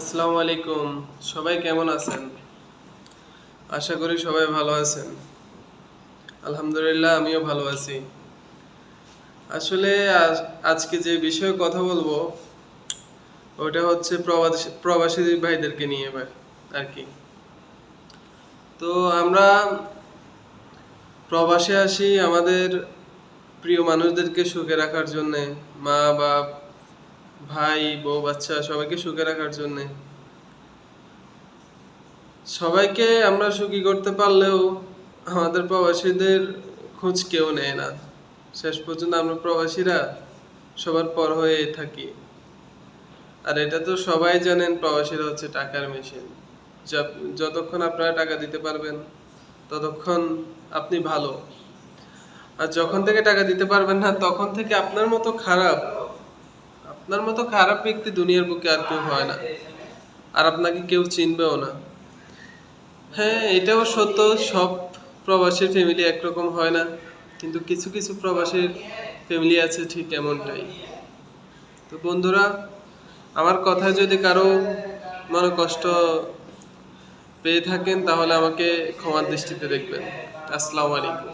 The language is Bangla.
আসসালামু আলাইকুম। সবাই কেমন আছেন? আশা করি সবাই ভালো আছেন। আলহামদুলিল্লাহ আমিও ভালো আছি। আসলে আজকে যে বিষয়ে কথা বলবো ওটা হচ্ছে প্রবাসী ভাইদেরকে নিয়ে আর কি। তো আমরা প্রবাসে আসি আমাদের প্রিয় মানুষদেরকে সুখে রাখার জন্যে, মা বাপ ভাই বউ বাচ্চা সবাইকে সুখে রাখার জন্যে। সবাইকে আমরা সুখী করতে পারলেও আমাদের প্রবাসীদের খোঁজ কেউ নেয় না। শেষ পর্যন্ত আমরা প্রবাসীরা সবার পর হয়ে থাকি। আর এটা তো সবাই জানেন, প্রবাসীরা হচ্ছে টাকার মেশিন। যতক্ষণ আপনারা টাকা দিতে পারবেন ততক্ষণ আপনি ভালো। আর যখন থেকে টাকা দিতে পারবেন না তখন থেকে আপনার মতো খারাপ ব্যক্তি দুনিয়ার বুকে আর কেউ হয় না। আর আপনাকে কেউ চিনবেও না। হ্যাঁ, এটাও সত্য, সব প্রবাসীর ফ্যামিলি একরকম হয় না, কিন্তু কিছু কিছু প্রবাসীর ফ্যামিলি আছে ঠিক এমনটাই। তো বন্ধুরা, আমার কথা যদি কারো মনে কষ্ট পেয়ে থাকেন তাহলে আমাকে ক্ষমার দৃষ্টিতে দেখবেন। আসসালামু আলাইকুম।